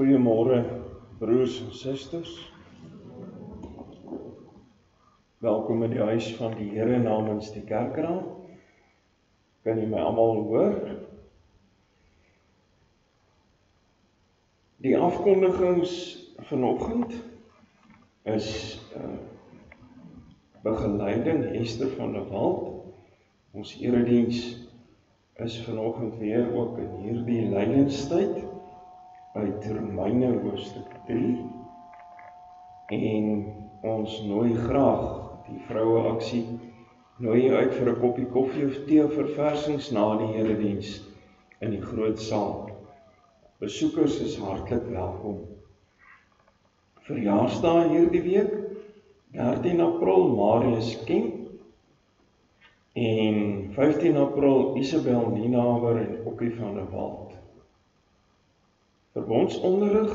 Goeiemôre broers en susters. Welkom in die huis van die Here namens die kerkraad. Kan jy my almal hoor? Die afkondigings vanoggend is begeleiding Hester van der Walt. Ons erediens is vanoggend weer ook in hierdie lydenstyd uit Romeine hoofstuk 3 en ons nooi graag die vroue aksie nooi uit vir 'n koppie koffie of tee of verversings na die erediens in die groot saal. Besoekers is hartlik welkom. Verjaarsdae hierdie week, 13 April Marius Kemp en 15 April Isabel Nienaber en Okkie van der Walt. Verbondsonderrig,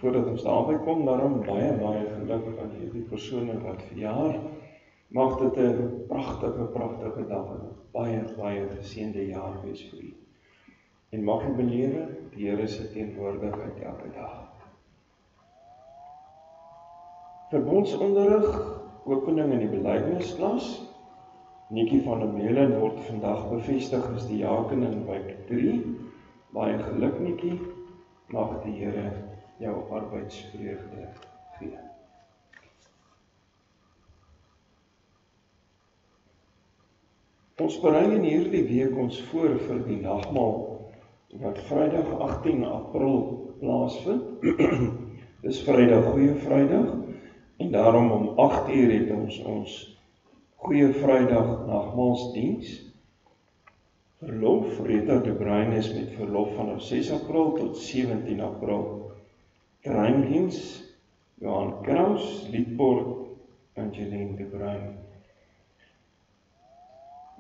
voordat ons daarby kom, daarom baie geluk aan hierdie persone wat verjaar. Mag dit 'n pragtige dag en 'n baie geseënde jaar wees vir u. En mag u belewe die Here se teenwoordigheid elke dag. Verbondsonderrig, opening in die belydensklas. Netjie van der Meulen word vandag bevestig as die diaken in wijk 3. Baie geluk Netjie. Mag die Here jou arbeidsvreugde gee. Ons berei in hierdie week ons voor vir die nagmaal wat Vrydag 18 April plaasvind. Dis Vrydag, Goeie Vrydag, en daarom om 8 uur het ons Goeie Vrydag nagmaalsdiens. Verlof, Rita de Bruin is met verlof vanaf 6 April tot 17 April. Treindiens, Johan Kraus, Liedbord, Angeline de Bruin.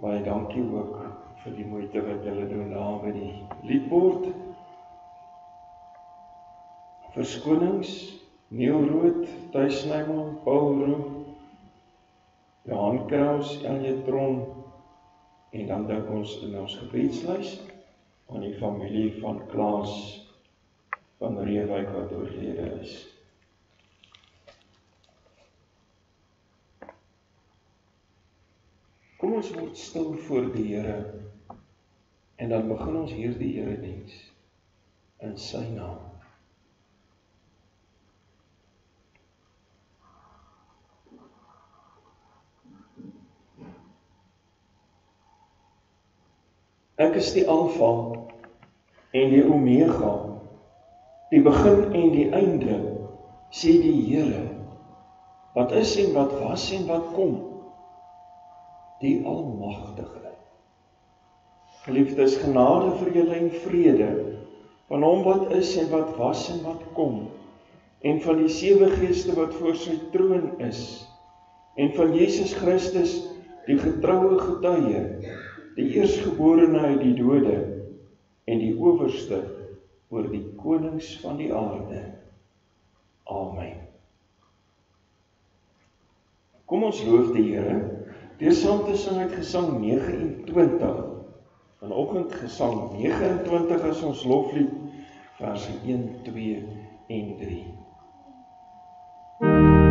Baie dankie ook vir die moeite wat julle doen daar by die Liedbord. Verskonings, Neil Rood, Thys Snyman, Paul Roux, Johan Kraus, Elje Tron, en dan dink ons in ons gebedslys aan die familie van Klaas van Reewijk wat oorlede is. Kom ons word stil voor die Here en dan begin ons hierdie erediens in sy naam. Ek is die Alfa en die Omega, die begin en die einde, sê die Here, wat is en wat was en wat kom, die Almagtige. Geliefdes, genade vir julle en vrede, van hom wat is en wat was en wat kom, en van die 7 geeste wat voor sy troon is, en van Jesus Christus, die getroue getuie, die eerstgeborene uit die dode, en die owerste oor die konings van die aarde. Amen. Kom ons loof die Here, deur saam te sing uit Gesang 29. Vanoggend Gesang 29 is ons loflied, verse 1, 2 en 3. Majesty.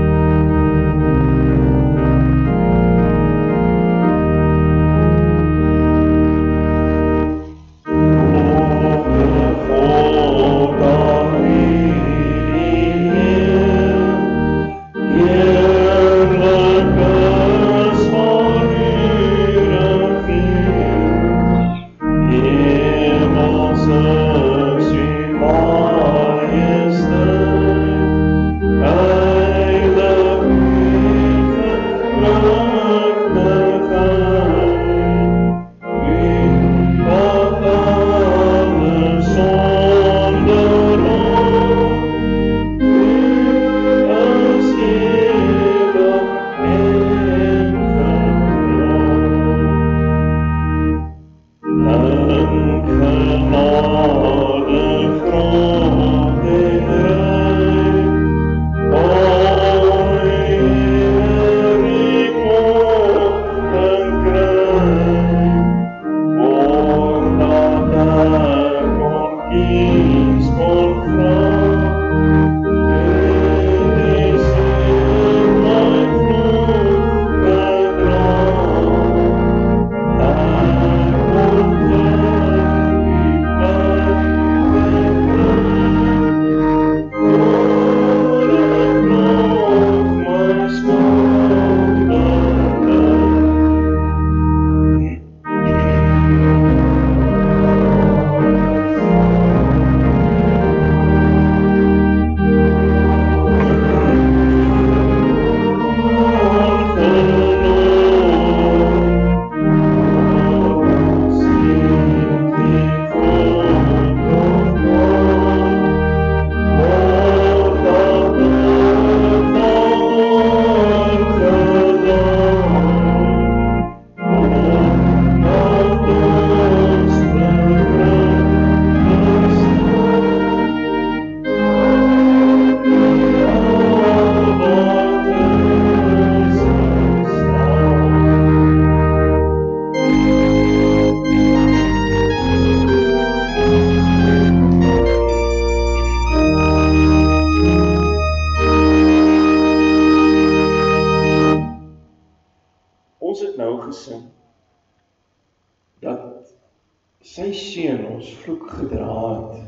sy seun ons vloek gedra het,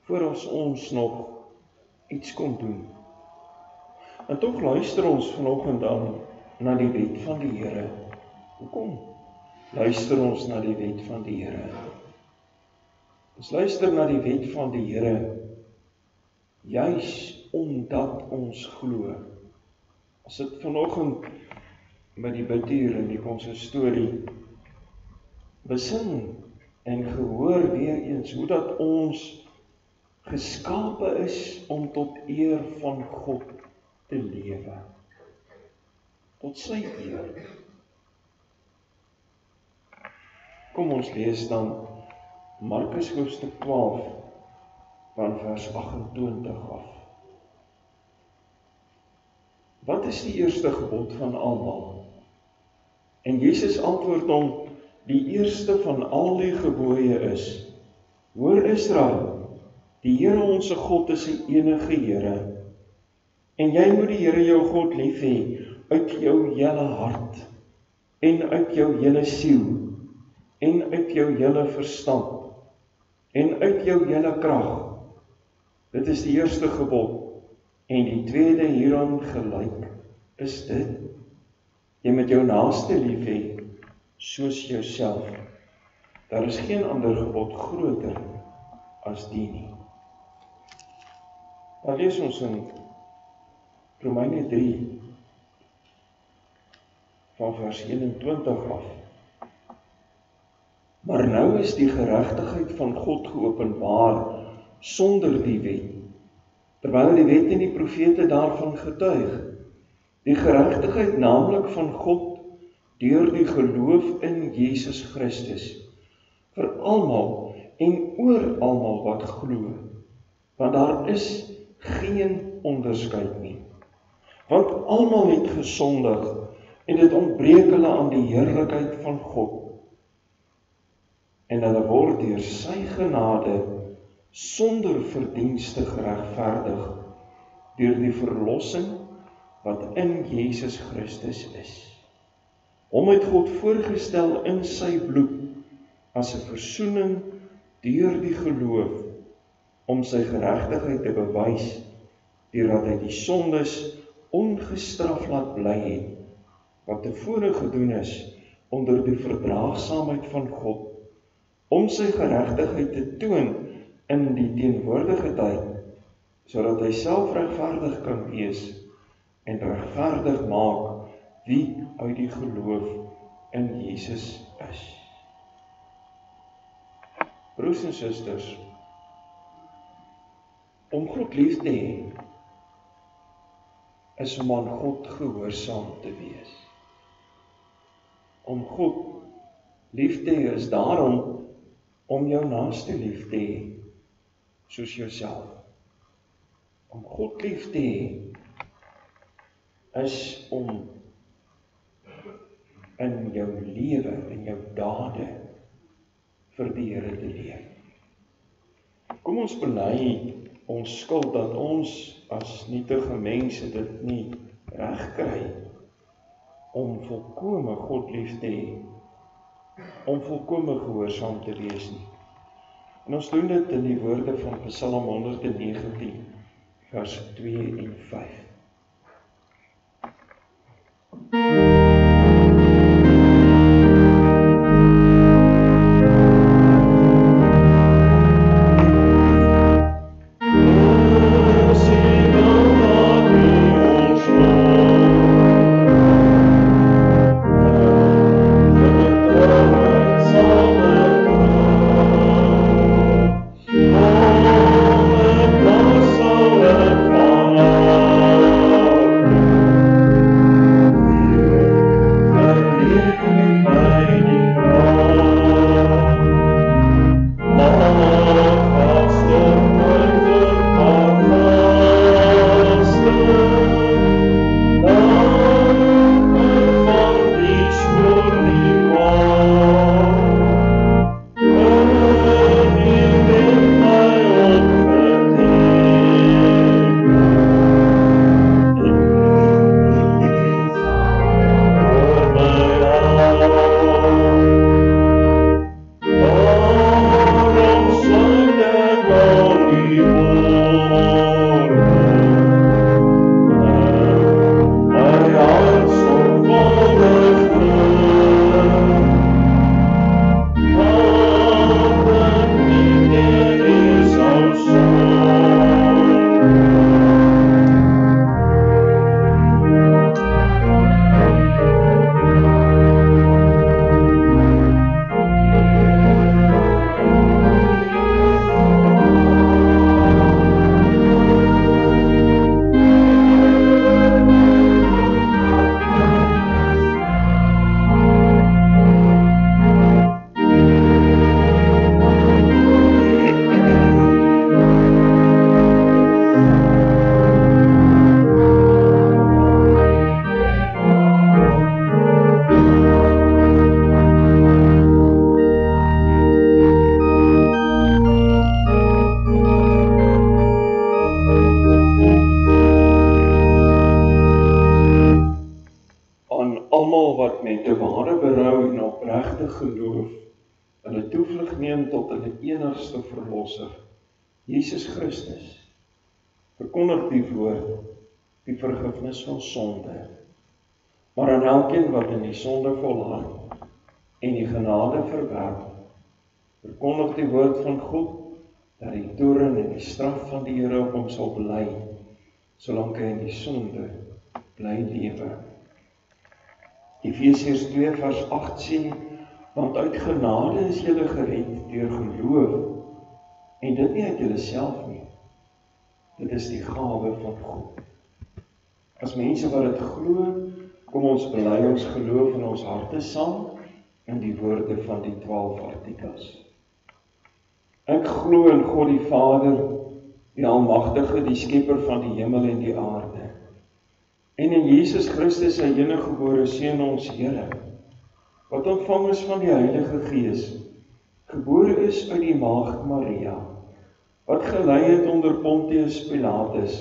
voor ons nog iets kon doen. En tog luister ons vanoggend dan na die wet van die Here. Hoekom luister ons na die wet van die Here? Ons luister na die wet van die Here, juis omdat ons glo. As dit vanoggend met die bidtuur en die konsistorie besin en gehoor weer eens, hoe dat ons geskape is om tot eer van God te lewe. Tot sy eer. Kom ons lees dan Markus hoofstuk 12 van vers 28 af. Wat is die eerste gebod van almal? En Jesus antwoord hom, die eerste van al die gebooie is, hoor Israel, die Here onse God is die enige Here. En jy moet die Here jou God lief hê uit jou hele hart, en uit jou hele siel, en uit jou hele verstand, en uit jou hele krag. Dit is die eerste gebod, en die tweede hieraan gelyk is dit, jy moet jou naaste lief hê, soos jouself. Daar is geen ander gebod groter as die nie. Dan lees ons in Romeine 3 van vers 21 af. Maar nou is die geregtigheid van God geopenbaar sonder die wet, terwyl die wet en die profete daarvan getuig. Die geregtigheid naamlik van God deur die geloof in Jesus Christus, vir almal en oor almal wat glo, want daar is geen onderskeid nie. Want almal het gesondig en dit ontbreek hulle aan die heerlikheid van God. En hulle word deur sy genade sonder verdienste geregverdig deur die verlossing wat in Jesus Christus is. Hom het God voorgestel in sy bloed as 'n versoening deur die geloof om sy geregtigheid te bewys deurdat hy die sondes ongestraf laat bly het wat tevore gedoen is onder die verdraagsaamheid van God om sy geregtigheid te toon in die teenwoordige tyd sodat hy self regverdig kan wees en regverdig maak wie uit die geloof in Jesus is. Broers en susters, om God lief te hê, is om aan God gehoorsaam te wees. Om God lief te hê is daarom om jou naaste lief te hê, soos jouself. Om God lief te hê, is om in jou lewe, in jou dade, vir die Here te leef. Kom ons bely ons skuld dat ons as nietige mense dit nie reg kry om volkome God lief te hê, om volkome gehoorsaam te wees nie. En ons doen dit in die woorde van Psalm 119, vers 2 en 5. Oh, enigste verlosser, Jesus Christus, verkondig die woord, die vergifnis van sonde. Maar aan elkeen wat in die sonde volhard en die genade verwerp, verkondig die woord van God, dat die toorn en die straf van die Here op hom sal bely, solank hy in die sonde bly lewe. Efesiërs 2 vers 8 sê, want uit genade is julle gered deur geloof, en dit nie uit julle self nie. Dit is die gawe van God. As mense wat dit glo, kom ons bely ons geloof in ons harte saam in die woorde van die 12 artikels. Ek glo in God die Vader, die Almagtige, die Skepper van die hemel en die aarde, en in Jesus Christus, sy eniggebore Seun, ons Here, wat ontvang is van die Heilige Gees, gebore is uit die maagd Maria, wat gelei het onder Pontius Pilatus,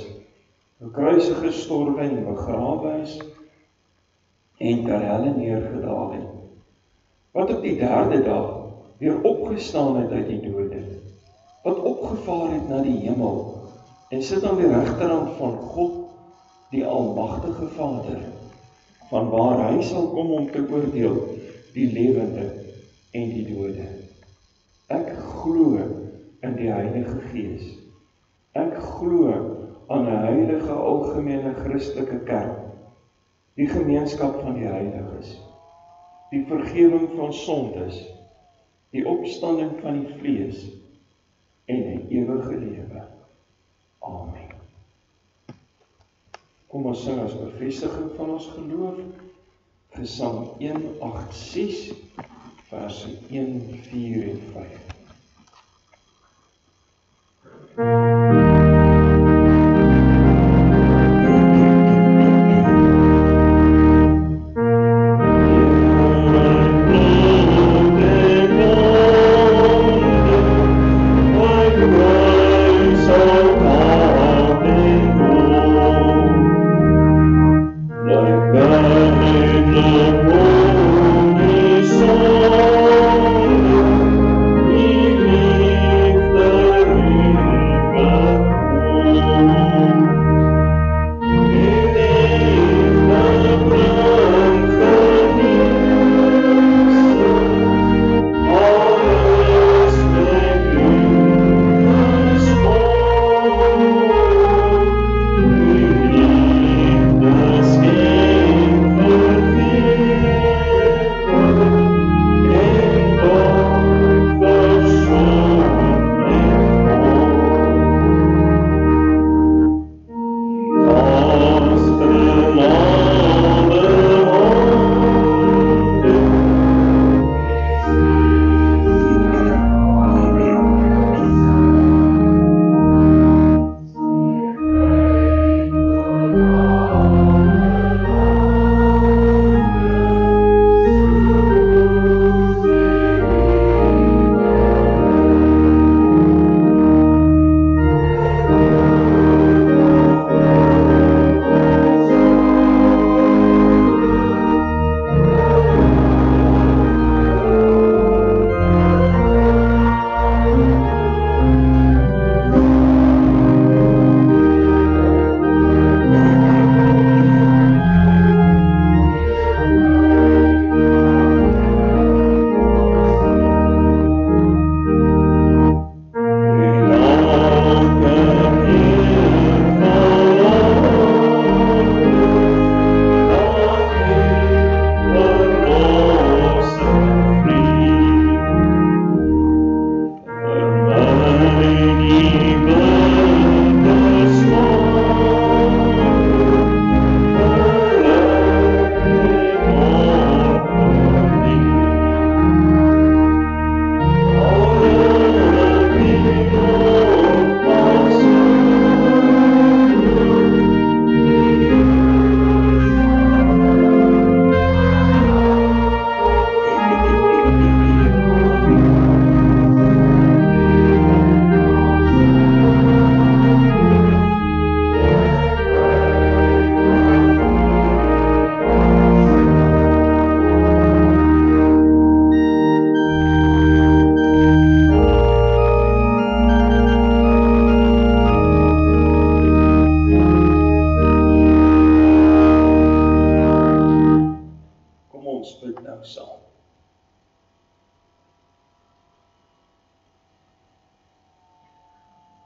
gekruisig gestorwe en begrawe is, en ter helle neergedaal het, wat op die 3de dag weer opgestaan het uit die dode, wat opgevaar het na die hemel, en sit aan die regterhand van God, die Almagtige Vader, van waar hy sal kom om te oordeel die lewende en die dode. Ek glo in die Heilige Gees. Ek glo aan 'n heilige algemene Christelike kerk, die gemeenskap van die heiliges, die vergewing van sondes, die opstanding van die vlees en 'n ewige lewe. Amen. Kom ons sing as bevestiging van ons geloof, Gesang 186, verse 1, 4 en 5. We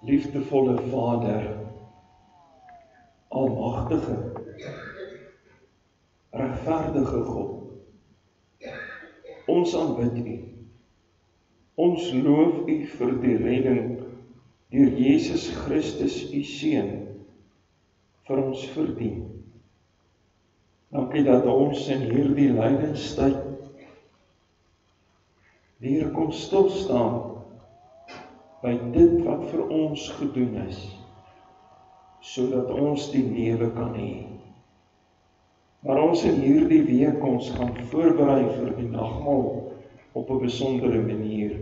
liefdevolle Vader, almagtige, regverdige God, ons aanbid U. Ons loof U vir die redding deur Jesus Christus, U Seun, vir ons verdien. Dankie dat ons in hierdie lydenstyd weer kon stil staan by dit wat vir ons gedoen is, sodat ons die lewe kan hê. Maar ons in hierdie week ons gaan voorberei vir die nagmaal op 'n besondere manier.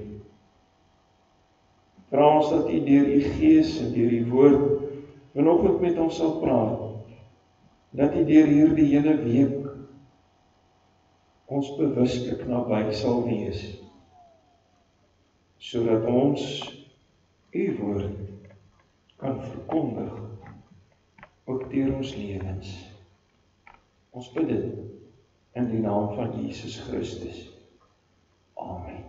Vra ons dat U deur U Gees en deur U woord vanoggend met ons sal praat, dat U deur hierdie hele week ons bewuslik naby sal wees, sodat ons U woord kan verkondig, ook deur ons lewens. Ons bid dit in die naam van Jesus Christus. Amen.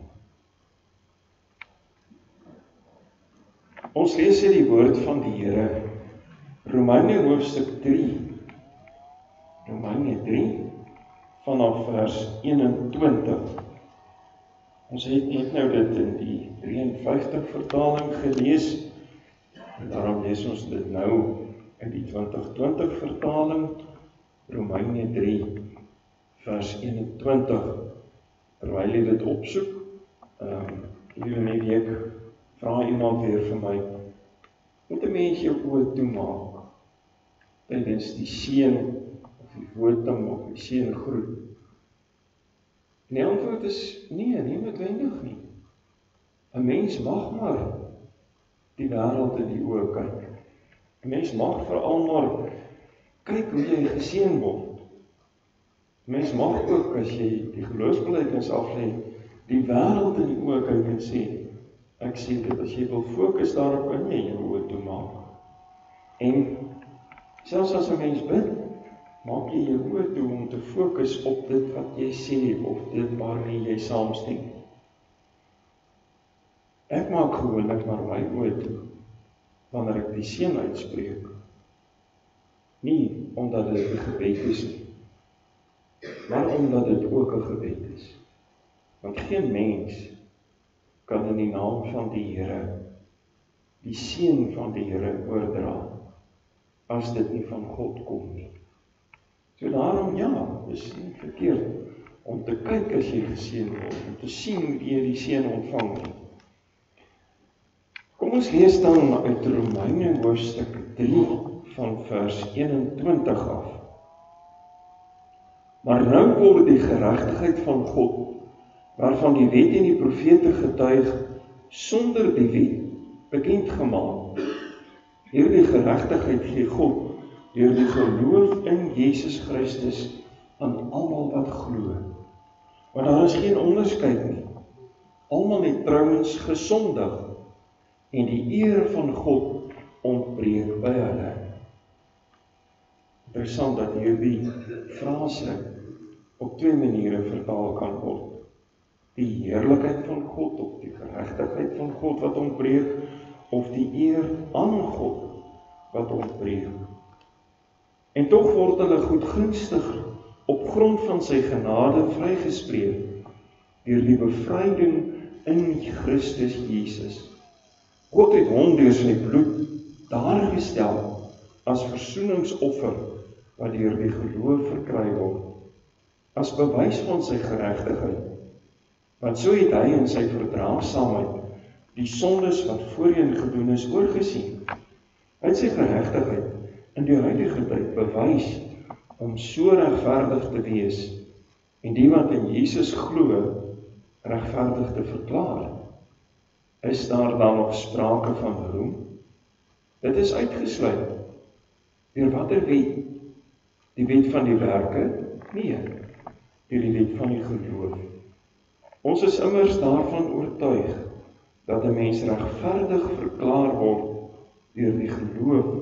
Ons lees hier die woord van die Here, Romeine hoofstuk 3, Romeine 3, vanaf vers 21. Ons het net nou dit in die 53 vertaling gelees, en daarom lees ons dit nou in die 2020 vertaling, Romeine 3, vers 21. Terwyl jy dit opsoek, hier in die week, vra iemand weer vir my, moet 'n mens jou oë toemaak, tydens die seën, of die voting, of die seëngroet? En die antwoord is, nee, nie noodwendig nie. 'n Mens mag maar die wêreld in die oë kyk. 'n Mens mag veral maar kyk hoe jy geseën word. 'n Mens mag ook, as jy die geloofsbelijdenis aflê, die wêreld in die oë kyk en sê, ek sê dit, as jy wil fokus daarop, kan jy jou oë toemaak. En selfs as 'n mens bid, maak jy jou oë toe om te fokus op dit wat jy sê, of dit waarmee jy saamstem. Ek maak gewoonlik maar my oë toe, wanneer ek die seën uitspreek. Nie omdat dit 'n gebed is nie, maar omdat dit ook 'n gebed is. Want geen mens kan in die naam van die Here, die seën van die Here oordra, as dit nie van God kom nie. So daarom, ja, is nie verkeerd om te kyk as jy geseën word, om te sien wie jy die seën ontvang nie. Kom ons lees dan uit Romeine hoofstuk 3 van vers 21 af. Maar nou word die geregtigheid van God, waarvan die wet en die profete getuig, sonder die wet bekend gemaak. Hierdie geregtigheid gee God deur die geloof in Jesus Christus aan almal wat glo. Want daar is geen onderskeid nie. Almal het trouens gesondig en die eer van God ontbreek by hulle. Interessant dat hierdie frase op twee maniere vertaal kan word. Die heerlikheid van God, of die geregtigheid van God wat ontbreek, of die eer aan God wat ontbreek. En tog word hulle goedgunstig op grond van sy genade vrygespreek deur die bevryding in Christus Jesus. God het hom deur sy bloed daargestel as versoeningsoffer wat deur die geloof verkry word, as bewys van sy geregtigheid. Want so het hy in sy verdraagsaamheid die sondes wat voorheen gedoen is oorgesien. Hy het sy geregtigheid in die huidige tyd bewys om so regverdig te wees en die wat in Jesus glo regverdig te verklaar. Is daar dan nog sprake van roem? Dit is uitgesluit. Deur watter wet? Die wet van die werke? Nee, deur die wet van die geloof. Ons is immers daarvan oortuig dat 'n mens regverdig verklaar word deur die geloof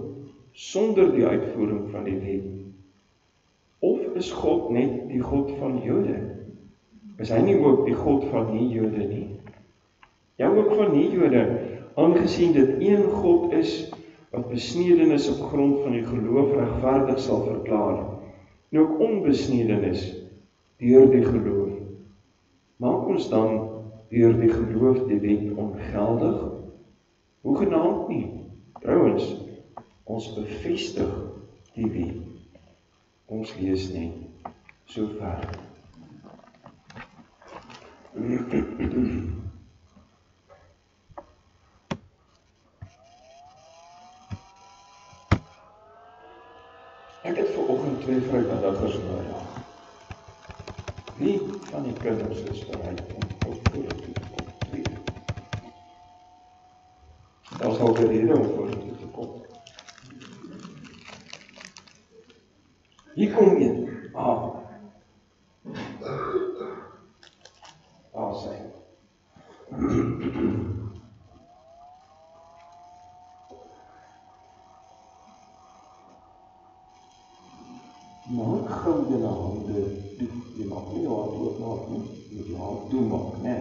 sonder die uitvoering van die wet. Of is God net die God van Jode? Is hy nie ook die God van nie Jode nie? Ja, ook van nie Jode, aangesien dit een God is, wat besnedenis op grond van die geloof regverdig sal verklaar, en ook onbesnedenis deur die geloof. Maak ons dan deur die geloof die wet ongeldig? Hoegenaamd nie. Trouwens, ons bevestig die wet. Ons lees net so ver. Ek het vanoggend 2 vrywilligers nodig. Wie van die kinders is bereid om God vorentoe te kom? 2. Daar is ook 'n rede om vorentoe te kom. Hier kom een. Daar sy. Maak gou julle hande toe. Jy mag nie jou hand oopmaak nie. Jy moet jou hand toemaak, né?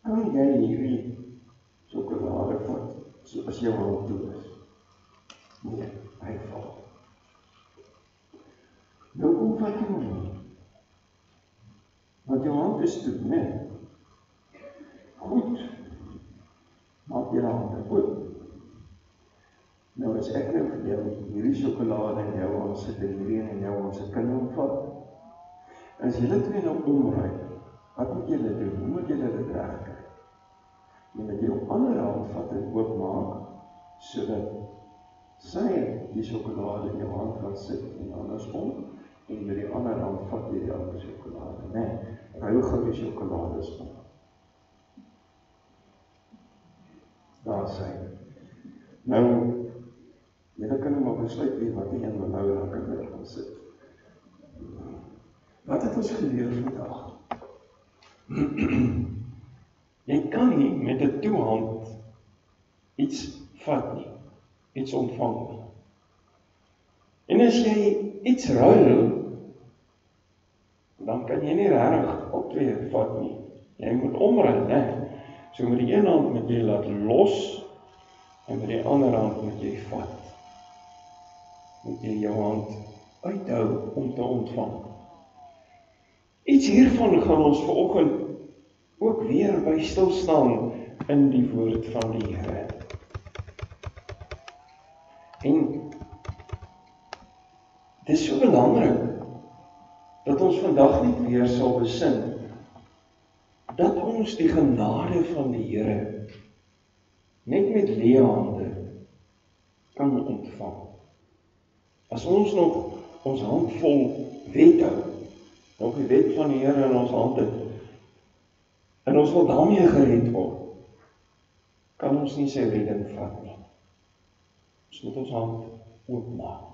Kan jy hierdie sjokolade vat, so as jou hand toe is? Nee, hy val. Nou kom vat jy hom nie. Want jou hand is toe, né? Goed. Maak jy hande oop. Nou as ek nou vir jou hierdie sjokolade in jou hand sit en hierdie in jou hand sit, kan jy hom vat. As julle twee nou omry, wat moet julle doen? Hoe moet julle dit regkry? Jy moet jou ander hand vat en oopmaak, sodat sy die sjokolade in jou hand gaan sit en andersom, en met die ander hand vat jy die ander sjokolade. Nee, ruil gou die sjokolades om. Daar sy. Nou, julle kan nou maar besluit wie wat die een wil nou, dan kan julle gaan sit. Wat het ons geleer vandag? Jy kan nie met 'n toehand iets vat nie, iets ontvang nie. En as jy iets ruil, dan kan jy nie regtig op 2 vat nie. Jy moet omruil, né? So met die een hand moet jy laat los, en met die ander hand moet jy vat. Moet jy jou hand uithou om te ontvang. Iets hiervan gaan ons vanoggend ook weer by stil staan in die woord van die Here. En dit is so belangrik dat ons vandag net weer sal besin dat ons die genade van die Here net met leë hande kan ontvang. As ons nog ons hand vol wet hou, nog die wet van die Here in ons hand het, en ons wil daarmee gered word, kan ons nie sy redding vat nie. Ons moet ons hand oopmaak.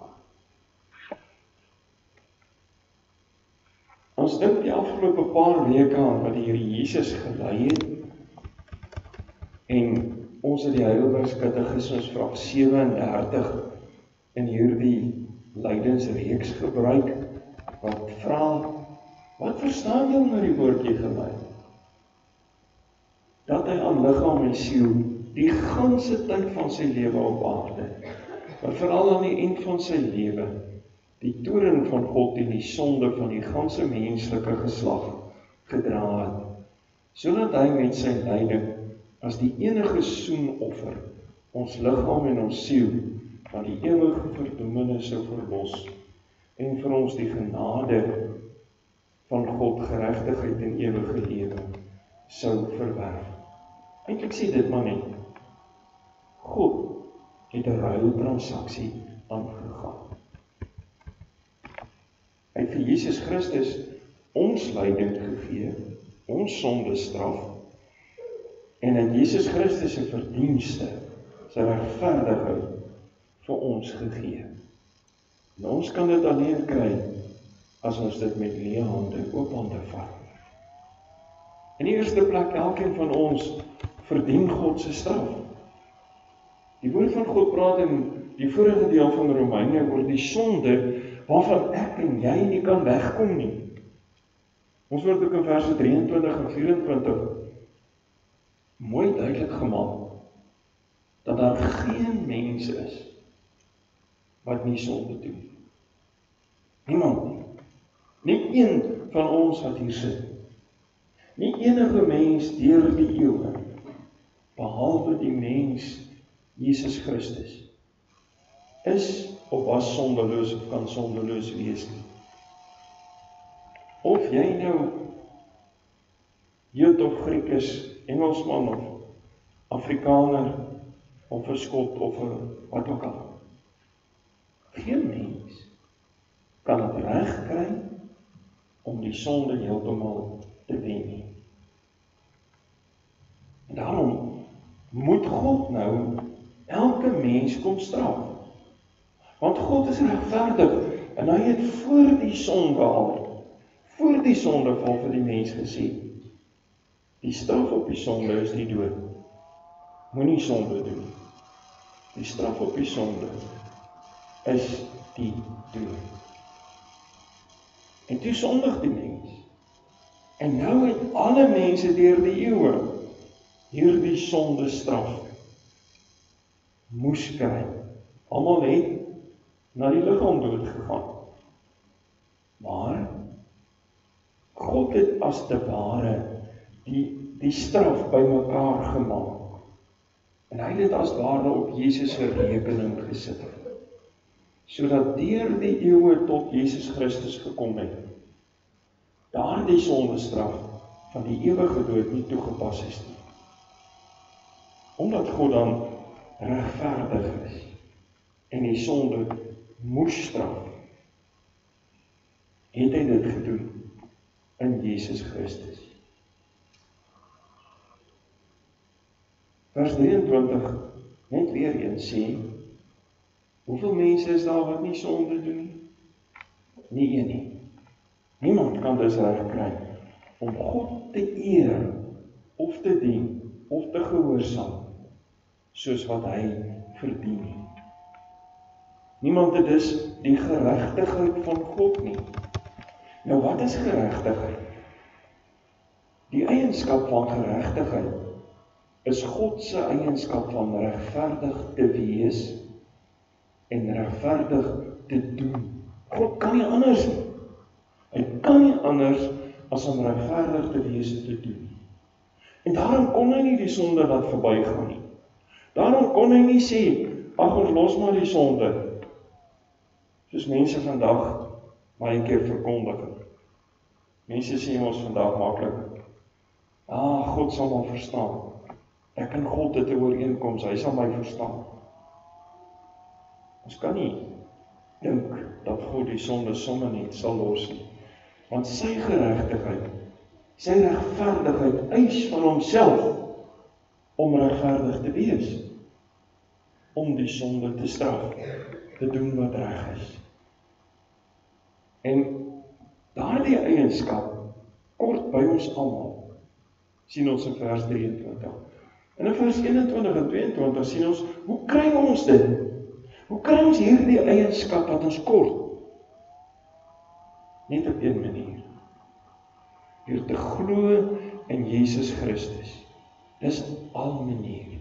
Ons dink die afgelope paar weke aan wat die Here Jesus gelei het, en ons het die Heidelbergskatekismes vraag 37 in hierdie lydensreeks gebruik, wat vra, wat verstaan jy onder die woordjie gelei? Dat hy aan liggaam en siel die ganse tyd van sy lewe op aarde, maar veral aan die eind van sy lewe, die toorn van God en die sonde van die ganse menslike geslag gedra het, sodat hy met sy lyding as die enige soenoffer ons liggaam en ons siel van die ewige verdoemenis sou verlos en vir ons die genade van God, geregtigheid en ewige lewe sou verwerf. Eintlik sê dit maar net, God het 'n ruiltransaksie aangegaan. Hy het vir Jesus Christus ons lyding gegee, ons sondestraf, en het Jesus Christus se verdienste, sy regverdigheid vir ons gegee. En ons kan dit alleen kry as ons dit met leë hande, oop hande vat. In die eerste plek, elkeen van ons verdien God se straf. Die woord van God praat in die vorige deel van Romeine oor die sonde waarvan ek en jy nie kan wegkom nie. Ons word ook in verse 23 en 24 mooi duidelik gemaak daar geen mens is wat nie sonde doen. Niemand nie. Nie een van ons wat hier sit. Nie enige mens deur die eeue, behalwe die mens Jesus Christus, is of was sondeloos of kan sondeloos wees nie. Of jy nou Jood of Griek is, Engelsman of Afrikaner, of 'n Skot of 'n wat ook al. Geen mens kan het reg kry om die sonde heeltemal te wen nie. En daarom moet God nou elke mens kom straf. Want God is regverdig en hy het voor die sondeval, voor die sondeval vir die mens gesê, die straf op die sonde is die dood. Moenie sonde doen. Die straf op die sonde is die dood. En toe sondig die mens. En nou het alle mense deur die eeue hierdie sonde straf moes kry. Almal het na die liggaam dood gegaan. Maar God het as te ware die straf bymekaar gemaak. En hy het dit as ware op Jesus se rekening gesit. Sodat deur die eeue tot Jesus Christus gekom het, daardie sondestraf van die ewige dood nie toegepas is nie. Omdat God dan regverdig is en die sonde moes straf, het hy dit gedoen in Jesus Christus. Vers 23, net weer eens sê, hoeveel mense is daar wat nie sonde doen nie? Nie een nie. Niemand kan dus reg kry om God te eer, of te dien, of te gehoorsaam, soos wat hy verdien nie. Niemand het dus die geregtigheid van God nie. Nou wat is geregtigheid? Die eienskap van geregtigheid is God se eienskap van regverdig te wees en regverdig te doen. God kan nie anders nie. Hy kan nie anders as om regverdig te wees en te doen. En daarom kon hy nie die sonde laat verbygaan nie. Daarom kon hy nie sê, ag ons los maar die sonde. Soos mense vandag baie keer verkondig. Mense sê ons vandag maklik, God sal my verstaan. Ek en God het 'n ooreenkoms, hy sal my verstaan. Ons kan nie dink dat God die sonde sommer net sal los nie. Want sy geregtigheid, sy regverdigheid eis van homself om regverdig te wees. Om die sonde te straf, te doen wat reg is. En daardie eienskap kort by ons almal, sien ons in vers 23. En in vers 21 en 22 sien ons, hoe kry ons dit? Hoe kry ons hierdie eienskap wat ons kort? Net op een manier. Deur te glo in Jesus Christus. Dis al manier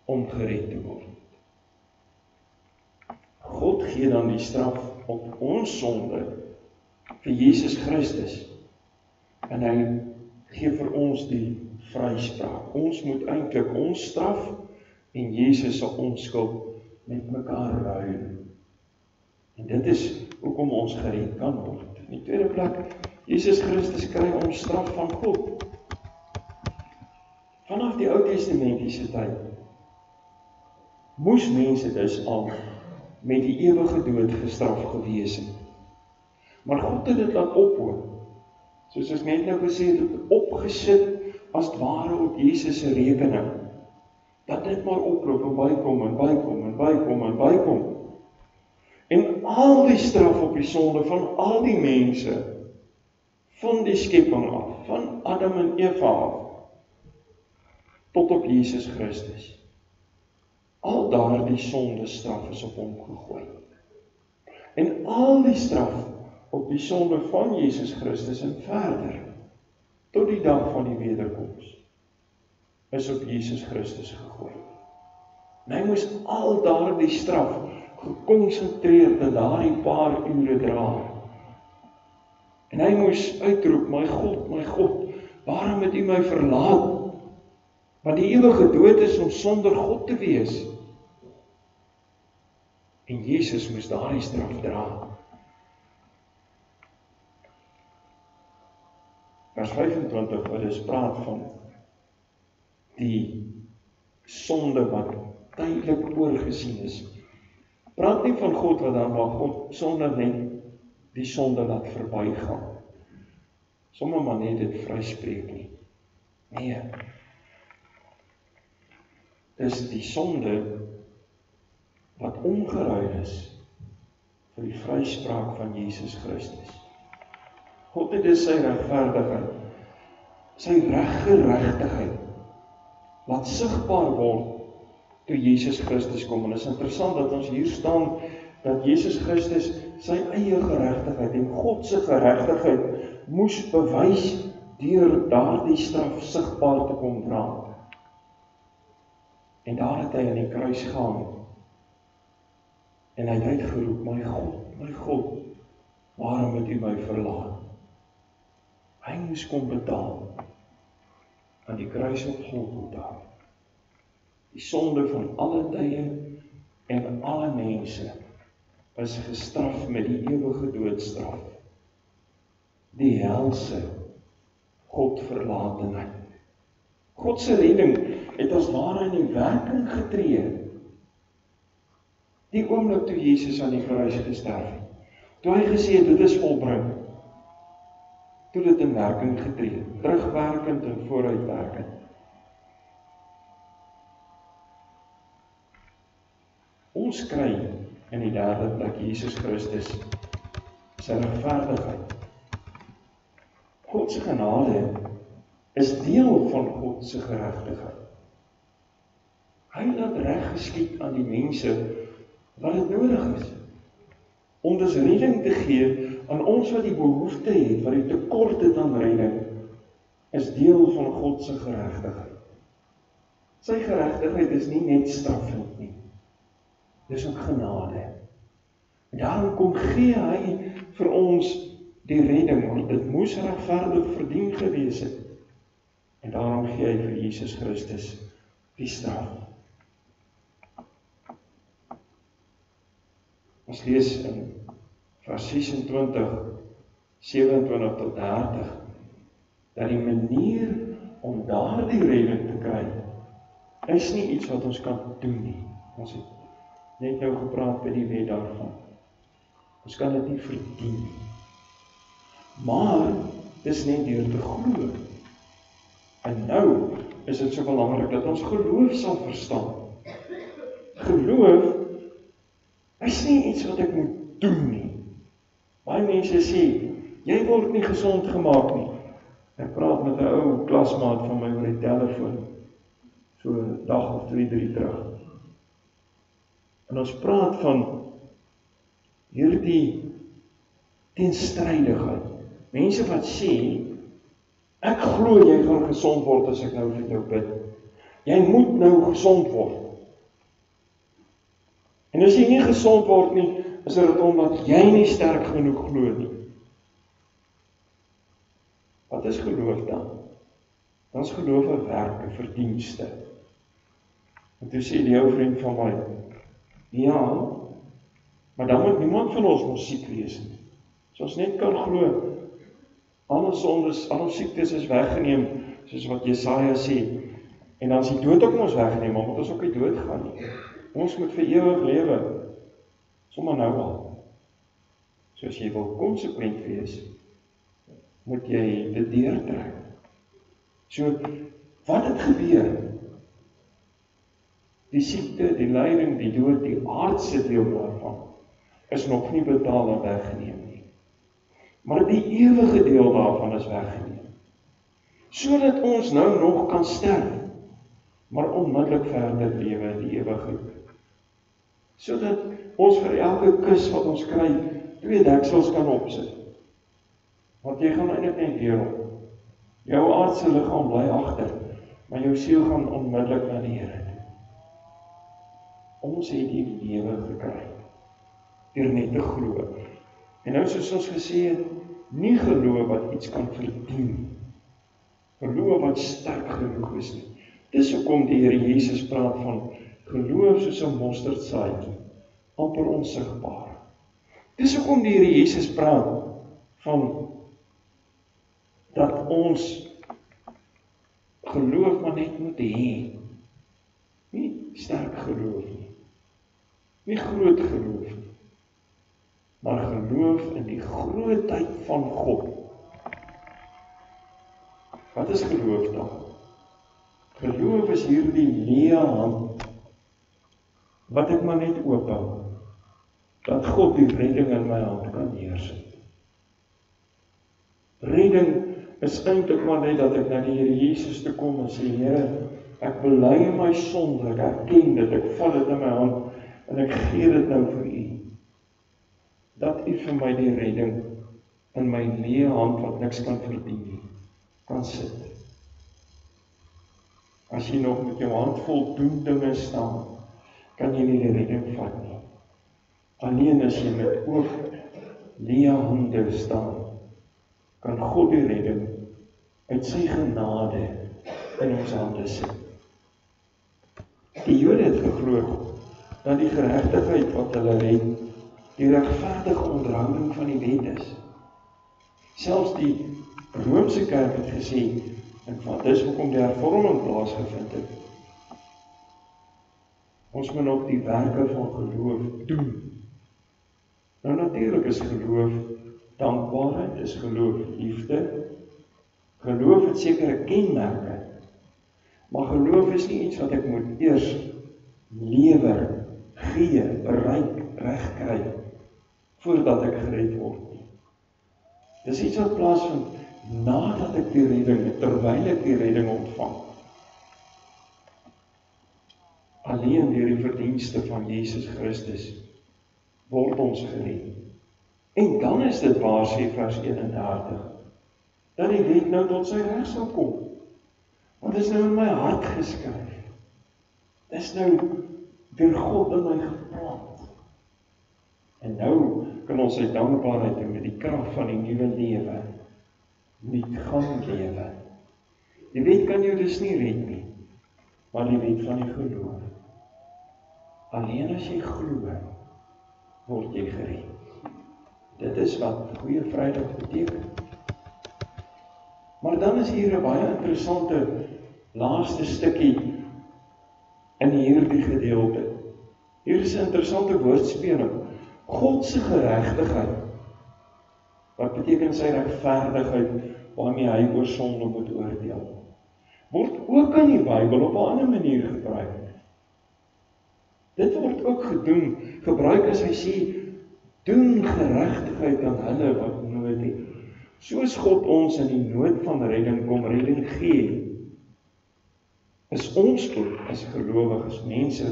om gered te word. God gee dan die straf op ons sonde vir Jesus Christus. En hy gee vir ons die vryspraak. Ons moet eintlik ons straf en Jesus se onskuld met mekaar ruil. En dit is hoekom ons gered kan word. In die tweede plek, Jesus Christus kry ons straf van God. Vanaf die Ou Testamentiese tyd moes mense dus al met die ewige dood gestraf gewees het. Maar God het dit laat ophou. Soos ons net nou gesê het, opgesit as het ware op Jesus se rekening. Dat dit maar oploop en bykom en bykom en bykom en bykom. En al die straf op die sonde van al die mense, van die skepping af, van Adam en Eva af, tot op Jesus Christus. Al daardie sonde straf is op hom gegooi. En al die straf op die sonde van Jesus Christus en verder, tot die dag van die wederkoms, is op Jesus Christus gegooi. En hy moes al daardie straf gekonsentreerd in daardie paar ure dra. En hy moes uitroep, my God, waarom het U my verlaat? Want die ewige dood is om sonder God te wees. En Jesus moes daardie straf dra. Vers 25, wat dus praat van die sonde wat tydelik oorgesien is. Praat nie van God wat dan maar God sonder net die sonde laat verbygaan. Sommige maar net dit vryspreek nie. Nee. Dis die sonde wat omgeruil is vir die vryspraak van Jesus Christus. God het dus sy regverdigheid, sy reggeregtigheid laat sigbaar word toe Jesus Christus kom. En dit is interessant dat ons hier staan dat Jesus Christus sy eie geregtigheid en God se geregtigheid moes bewys deur daardie straf sigbaar te kom dra. En daar het hy aan die kruis gehang. En hy het uitgeroep, my God, waarom het U my verlaat? Hy moes kom betaal aan die kruis op Golgotha. Die sonde van alle tye en alle mense is gestraf met die ewige doodstraf. Die helse Godverlatenheid. God se redding het as ware in die werking getree. Die oomblik toe Jesus aan die kruis gesterf het. Toe hy gesê het, dit is volbring. Toe dit in werking getree, terugwerkend en vooruitwerkend. Ons kry in die derde plek Jesus Christus sy regverdigheid. God se genade is deel van God se geregtigheid. Hy laat reg geskied aan die mense wat dit nodig is. Om dus redding te gee aan ons wat die behoefte het, wat die tekort het aan redding, is deel van God se geregtigheid. Sy geregtigheid is nie net straffend nie. Dis ook genade. En daarom kom gee hy vir ons die redding, want dit moes regverdig verdien gewees het. En daarom gee hy vir Jesus Christus die straf. Ons lees in vers 26, 27 tot 30, dat die manier om daardie redding te kry, is nie iets wat ons kan doen nie. Ons het net nou gepraat by die wet daarvan. Ons kan dit nie verdien nie. Maar, dis net deur te glo. En nou is dit so belangrik dat ons geloof sal verstaan. Geloof is nie iets wat ek moet doen nie. Baie mense sê, jy word nie gesond gemaak nie. Ek praat met 'n ou klasmaat van my oor die telefoon, so 'n dag of 2-3 terug. En ons praat van hierdie teenstrydigheid. Mense wat sê, ek glo jy gaan gesond word as ek nou vir jou bid. Jy moet nou gesond word. En as jy nie gesond word nie, is dit omdat jy nie sterk genoeg glo nie. Wat is geloof dan? Dan is geloof 'n werk, 'n verdienste. En toe sê die ou vriend van my, ja, maar dan moet niemand van ons mos siek wees nie. As ons net kan glo, alle sondes, alle siektes is weggeneem, soos wat Jesaja sê, en dan is die dood ook ons weggeneem, maar moet ons ook die dood gaan nie. Ons moet vir ewig lewe, sommer nou al. So as jy wil konsekwent wees, moet jy dit deurtrek. So, wat het gebeur? Die siekte, die lyding, die dood, die aardse deel daarvan, is nog nie betaal en weggeneem nie. Maar die ewige deel daarvan is weggeneem. Sodat ons nou nog kan sterf, maar onmiddellik verder lewe in die ewigheid. Sodat ons vir elke kus wat ons kry, 2 deksels kan opsit. Want jy gaan eintlik net weer op. Jou aardse liggaam bly agter, maar jou siel gaan onmiddellik na die Here toe. Ons het die lewe gekry, deur net te glo. En nou soos ons gesê het, nie geloof wat iets kan verdien, geloof wat sterk genoeg is nie. Dis hoekom die Here Jesus praat van geloof soos 'n mosterdsaadjie, amper onsigbaar. Dis hoekom die Here Jesus praat van dat ons geloof maar net moet hê. Nie sterk geloof nie, nie groot geloof nie, maar geloof in die grootheid van God. Wat is geloof dan? Geloof is hierdie leë hand, wat ek maar net oophou, dat God die redding in my hand kan neersit. Redding is eintlik maar net dat ek na die Here Jesus toe kom en sê, Here, ek bely my sonde, ek erken dit, ek vat dit in my hand, en ek gee dit nou vir U. Dat U vir my die redding in my leë hand, wat niks kan verdien nie, kan sit. As jy nog met jou hand vol dinge staan, kan jy nie die redding vat nie. Alleen as jy met oop leë hande staan, kan God die redding uit sy genade in ons hande sit. Die Jode het geglo dat die geregtigheid wat hulle red, die regverdige onderhouding van die wet is. Selfs die Romeinse kerk het gesê, en dis hoekom die hervorming plaasgevind het, ons moet nog die werke van geloof doen. Nou natuurlik is geloof dankbaarheid, is geloof liefde. Geloof het sekere kenmerke, maar geloof is nie iets wat ek moet eers lewer, gee, bereik, regkry, voordat ek gered word nie. Dis iets wat plaasvind nadat ek die redding, terwyl ek die redding ontvang. Alleen deur die verdienste van Jesus Christus word ons gered. En dan is dit waar sê vers 31, dat die wet nou tot sy reg sal kom. Want dit is nou in my hart geskryf. Dit is nou deur God in my geplant. En nou kan ons uit dankbaarheid en met die krag van die nuwe lewe nie gaan lewe. Die wet kan jou dus nie red nie, maar die wet van die geloof. Alleen as jy glo, word jy gered. Dit is wat Goeie Vrydag beteken. Maar dan is hier 'n baie interessante laaste stukkie in hierdie gedeelte. Hier is 'n interessante woordspeling. God se geregtigheid, wat beteken sy regverdigheid, waarmee hy oor sonde moet oordeel, word ook in die Bybel op 'n ander manier gebruik. Dit word ook gebruik as hy sê, doen geregtigheid aan hulle wat nood het. Soos God ons in die nood van redding kom redding gee, is ons ook as gelowiges mense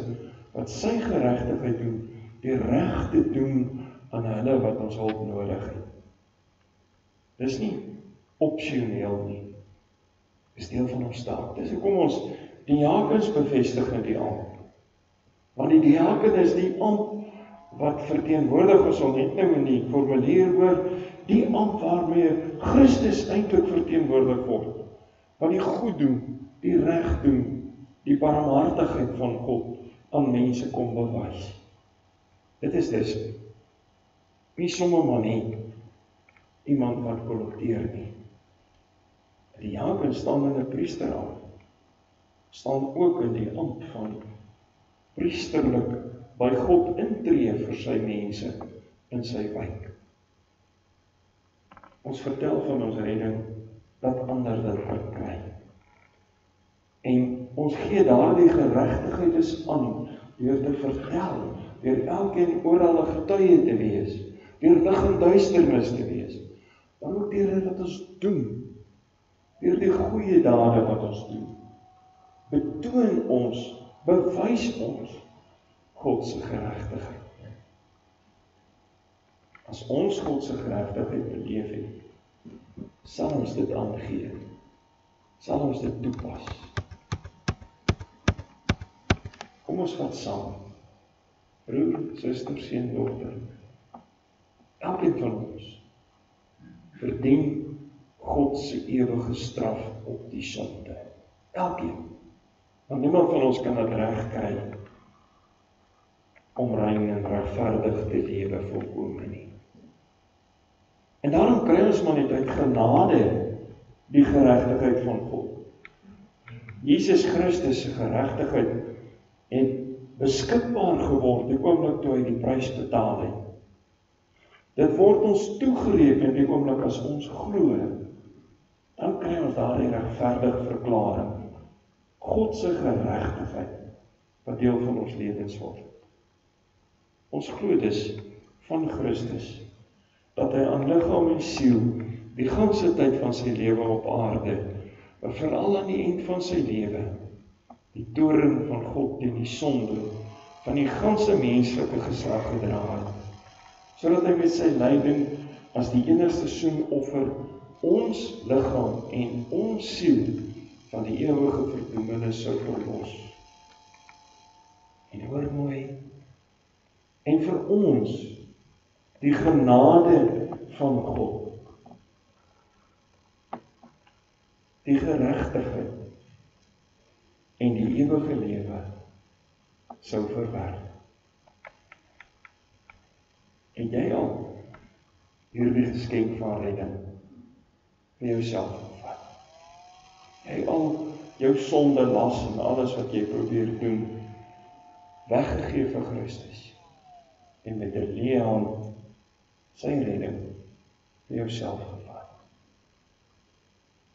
wat sy geregtigheid doen, die reg te doen aan hulle wat ons hulp nodig het. Dis nie opsioneel nie. Dis deel van ons taak. Dis hoekom ons diakens bevestig in die ampt. Want die diaken is die ampt wat verteenwoordig is, om net nou in die formulier hoor, die ampt waarmee Christus eintlik verteenwoordig word. Wat die goed doen, die reg doen, die barmhartigheid van God aan mense kom bewys. Dit is dus nie sommer maar net iemand wat kollekteer nie. Die diaken staan in 'n priesterampt, staan ook in die ampt van priesterlik by God intree vir sy mense in sy wijk. Ons vertel van ons redding, dat ander dit kan kry. En ons gee daardie geregtigheid is aan, deur te vertel, deur elkeen oral 'n getuie te wees, deur lig en duisternis te wees, dan ook deur wat ons doen, deur die goeie dade wat ons doen, betoon ons, bewys ons God se geregtigheid. As ons God se geregtigheid beleef het, sal ons dit aangee, sal ons dit toepas. Kom ons vat saam broer, suster, seun, dogter, elkeen van ons verdien God se ewige straf op die sonde. Elkeen. Want niemand van ons kan dit reg kry om rein en regverdig te lewe volkome nie. En daarom kry ons maar net uit genade die geregtigheid van God. Jesus Christus se geregtigheid het beskikbaar geword die oomblik toe hy die prys betaal het. Dit word ons toegereken die oomblik as ons glo. Dan kry ons daardie regverdige verklaring. God se geregtigheid wat deel van ons lewens word. Ons glo dus van Christus dat hy aan liggaam en siel die ganse tyd van sy lewe op aarde, maar veral aan die eind van sy lewe, die toorn van God teen die sonde van die ganse menslike geslag gedra het, sodat hy met sy lyding as die enigste soenoffer ons liggaam en ons siel van die ewige verdoemenis sou verlos. En hoor mooi, en vir ons die genade van God, die geregtigheid en die ewige lewe sou verwerf. En jy al hierdie geskenk van redding vir jouself gevat. Jy al jou sonde las en alles wat jy probeer doen, weggegee vir Christus. En met 'n leë hand sy redding vir jouself gevat.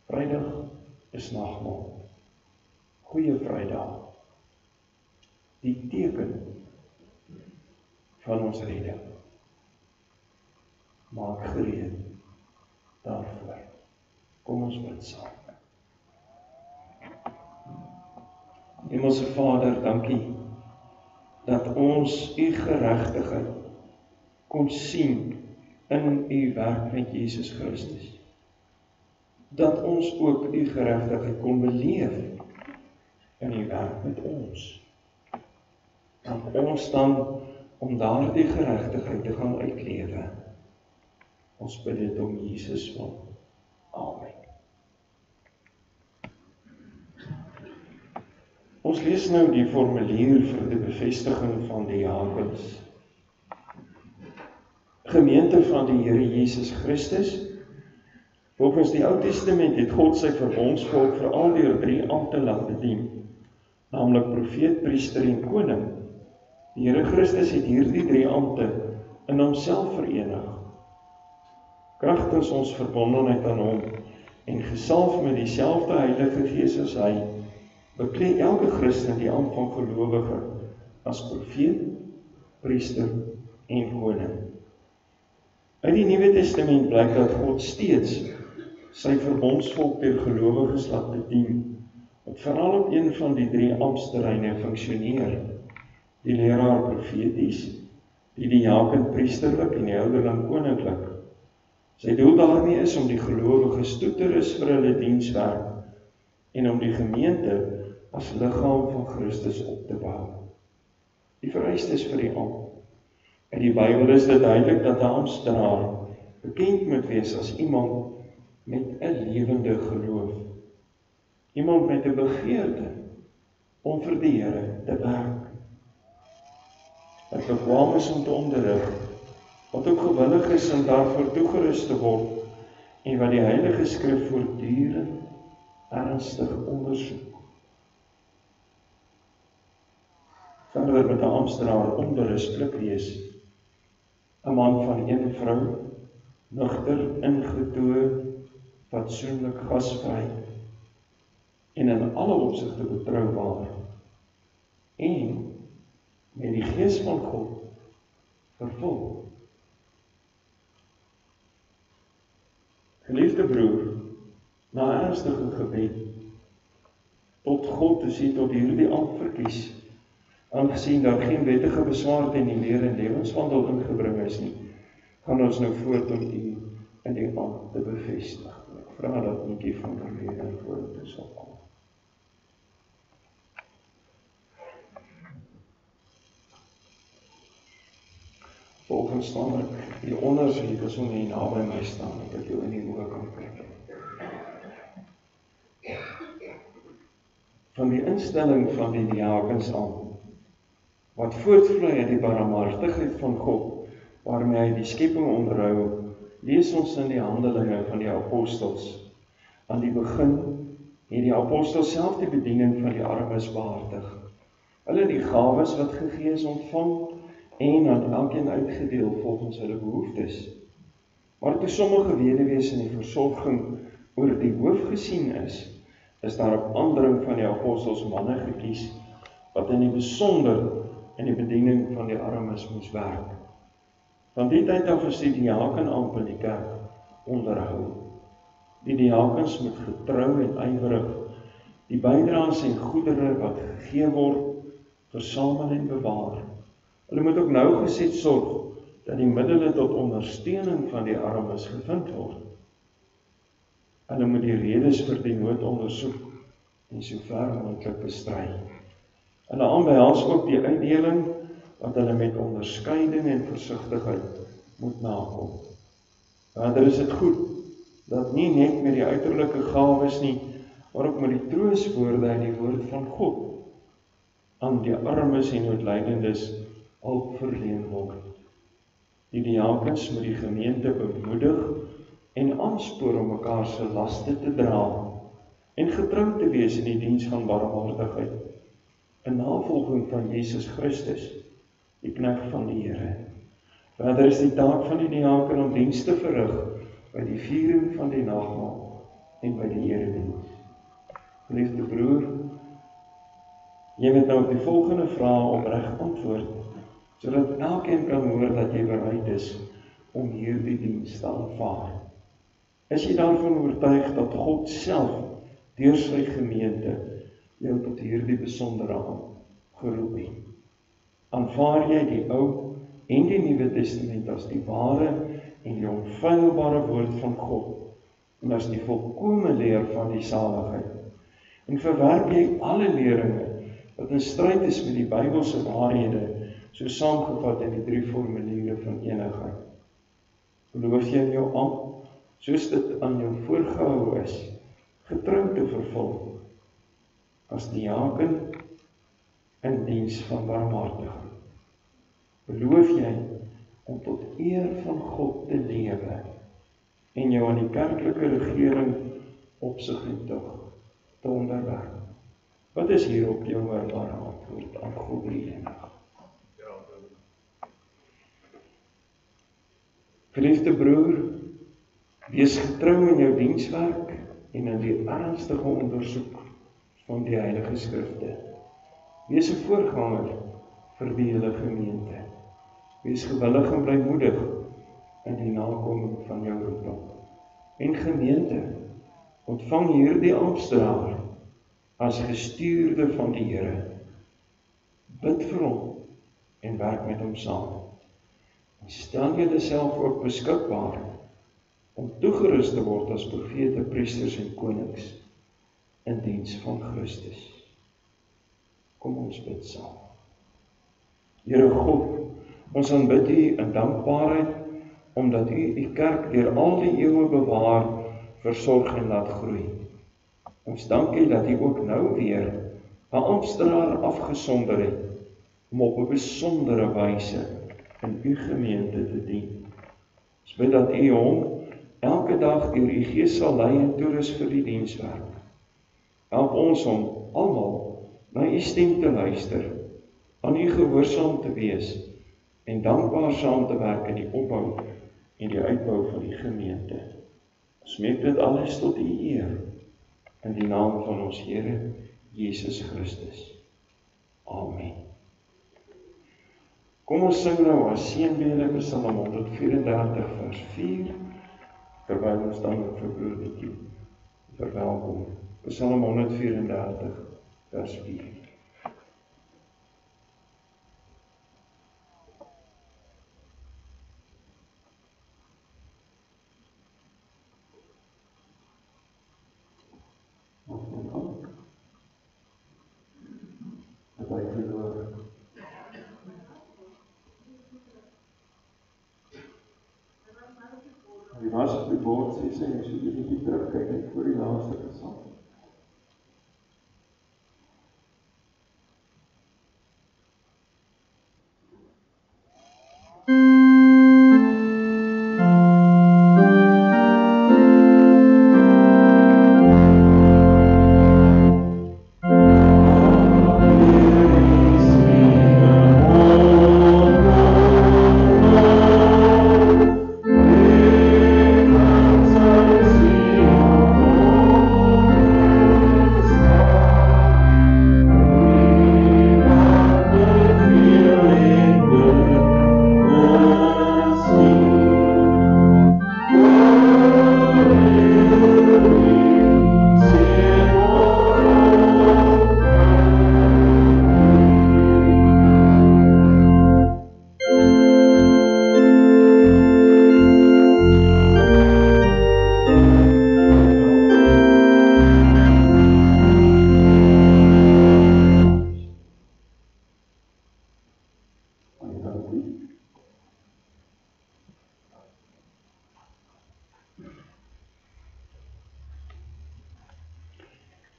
Vrydag is nagmaal. Goeie Vrydag. Die teken van ons redding. Maak gereed daarvoor. Kom ons bid saam. Hemelse Vader, dankie dat ons u geregtigheid kon sien in u werk met Jesus Christus. Dat ons ook u geregtigheid kon beleef in u werk met ons. Dat ons dan om daardie geregtigheid te gaan uitlewe. Ons bid dit om Jesus wil. Amen. Ons lees nou die formulier vir die bevestiging van die diakens. Gemeente van die Here Jesus Christus. Volgens die Ou Testament het God sy verbondsvolk veral deur 3 ampte laat bedien, naamlik profeet, priester en koning. Die Here Christus het hierdie 3 ampte in homself verenig. Kragtens ons verbondenheid aan hom en gesalf met dieselfde Heilige Gees as hy, beklee elke Christen die ampt van gelowige as profeet, priester en koning. Uit die Nuwe Testament blyk dat God steeds sy verbondsvolk deur gelowiges laat bedien, wat veral op een van die 3 amptsterreine funksioneer, die leraar profeties, die diaken priesterlik en die ouderling koninklik. Sy doel daarmee is om die gelowiges toe te rus vir hulle dienswerk en om die gemeente as liggaam van Christus op te bou. Die vereistes vir die ampt. In die Bybel is dit duidelik dat 'n amptdraer bekend moet wees as iemand met 'n lewende geloof. Iemand met 'n begeerte om vir die Here te werk. Wat bekwaam is om te onderrig, wat ook gewillig is om daarvoor toegerus te word en wat die Heilige Skrif voortdurend ernstig ondersoek. Verder met 'n amptdraer onberispelik wees, 'n man van 1 vrou, nugter, ingetoe, fatsoenlik, gasvry en in alle opsigte betroubaar en met die Gees van God vervul. Geliefde broer, na ernstige gebed tot God is hy tot hierdie ampt verkies, aangesien daar geen wettige beswaar teen die leer en lewenswandel ingebring is nie, gaan ons nou voort om u in die ampt te bevestig. Ek vra dat Nietjie van der Meer vorentoe sal kom. Volgens staan ek hieronder, so jy kan sommer hier naby my staan, dat ek jou in die oë kan kyk. Van die instelling van die diakens aan, wat voortvloei uit die barmhartigheid van God, waarmee hy die skepping onderhou, lees ons in die Handelinge van die apostels. Aan die begin het die apostels self die bediening van die armes behartig. Hulle die gawes wat gegee is ontvang en aan elkeen uitgedeel volgens hulle behoeftes. Maar toe sommige weduwees in die versorging oor die hoof gesien is daar op aandring van die apostels manne gekies, wat in die besonder in die bediening van die armes moes werk. Van die tyd af is die diakenambt in die kerk onderhou. Die diakens moet getrou en ywerig die bydraes en goedere wat gegee word, versamel en bewaar. Hulle moet ook nauwgezet sorg dat die middele tot ondersteuning van die armes gevind word. Hulle moet die redes vir die nood ondersoek en so ver moontlik bestry. Hulle aanbehels ook die uitdeling wat hulle met onderskeiding en versigtigheid moet nakom. Verder is dit goed dat nie net met die uiterlike gawes nie, maar ook met die troostwoorde en die woord van God aan die armes en noodlydendes hulp verleen word. Die diakens moet die gemeente bemoedig en aanspoor om mekaar se laste te dra en getrou te wees in die diens van barmhartigheid, in navolging van Jesus Christus, die knegt van die Here. Verder is die taak van die diaken om diens te verrig by die viering van die nagmaal en by die erediens. Geliefde broer, jy moet nou op die volgende vrae opreg antwoord, sodat elkeen kan hoor dat jy bereid is om hierdie diens te aanvaar. Is jy daarvan oortuig dat God self deur sy gemeente jou tot hierdie besondere ambt geroep het? Aanvaar jy die Ou en die Nuwe Testament as die ware en die onfeilbare woord van God en as die volkome leer van die saligheid? En verwerp jy alle leringe wat in stryd is met die Bybelse waarhede, so saamgevat in die 3 formuliere van enigheid? Geloof jy in jou ambt, soos dit aan jou voorgehou is, getrou te vervul, as diaken in diens van barmhartigheid? Beloof jy om tot eer van God te lewe en jou aan die kerklike regering opsig en tug te onderwerp? Wat is hierop jou hoorbare antwoord aan God die enige? Geliefde broer, wees getrou in jou dienswerk en in die ernstige ondersoek van die Heilige Skrifte. Wees 'n voorganger vir die hele gemeente. Wees gewillig en blymoedig in die nakoming van jou roeping. En gemeente, ontvang hierdie amptdraer as gestuurde van die Here. Bid vir hom en werk met hom saam. En stel julleself ook beskikbaar om toegerus te word as profete, priesters en konings in diens van Christus. Kom ons bid saam. Here God, ons aanbid U in dankbaarheid, omdat U kerk deur al die eeue bewaar, versorg en laat groei. Ons dank U dat U ook nou weer 'n amptdraer afgesonder het, om op 'n besondere wyse in U gemeente te dien. Ons bid dat U hom elke dag deur U Gees sal lei en toerus vir die dienswerk. Help ons om almal na U stem te luister, aan U gehoorsaam te wees en dankbaar saam te werk in die opbou en die uitbou van die gemeente. Ons smeek dit alles tot U eer, in die naam van ons Here Jesus Christus. Amen. Kom ons sing nou as seënbede Psalm 134 vers 4, terwyl ons dan ook vir broer Nietjie verwelkom. Psalm 134 vers 4. Dat hy geloof. Die was op die bord sê sy, so jy bietjie terugkyk net voor die laaste gesang.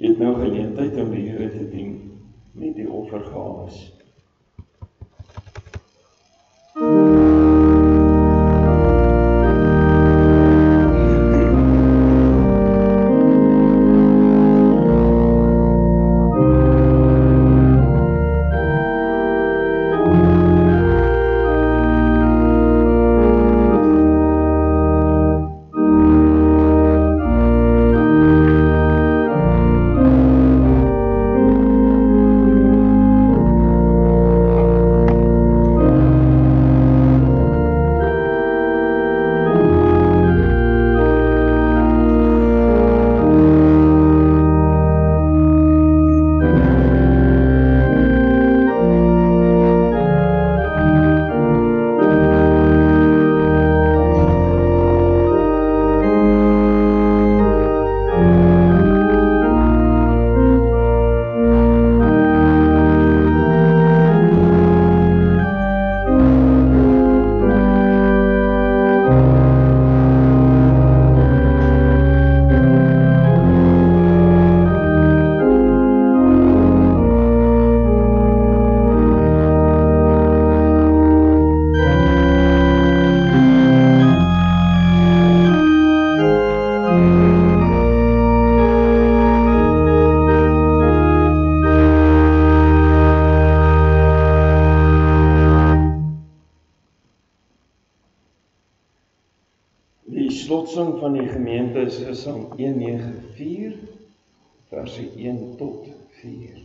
Jy het nou geleentheid om die Here te dien met die offergawes. Die slotsing van die gemeente is Psalm 194, verse 1 tot 4.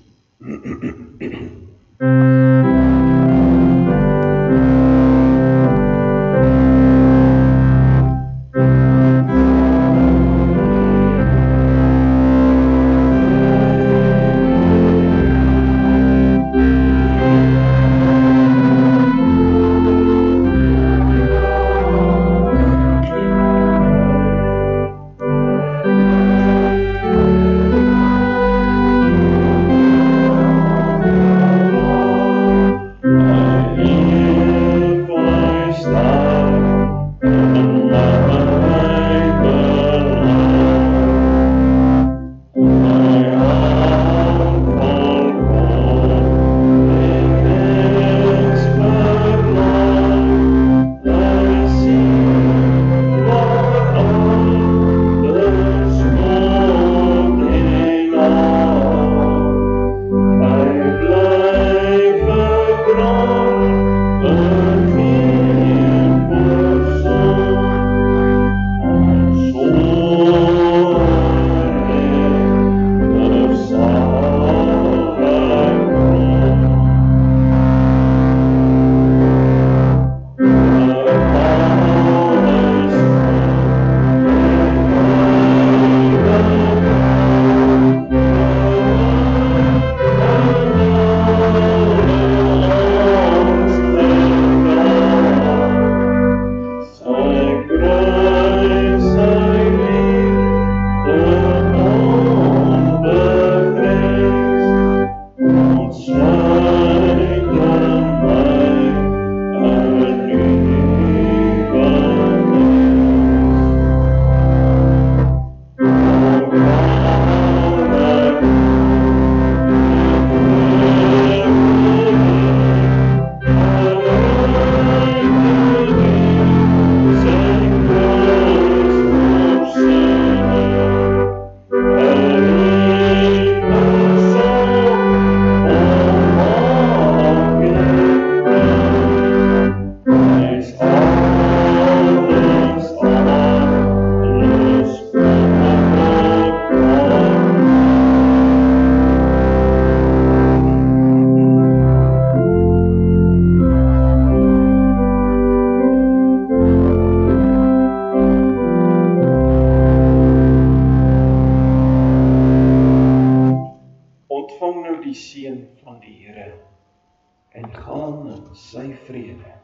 sy vrede.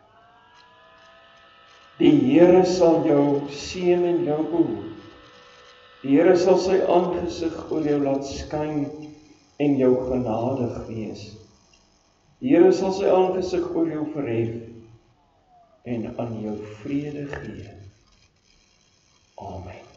Die Here sal jou seën en jou behoed. Die Here sal sy aangesig oor jou laat skyn en jou genadig wees. Die Here sal sy aangesig oor jou verhef en aan jou vrede gee. Amen.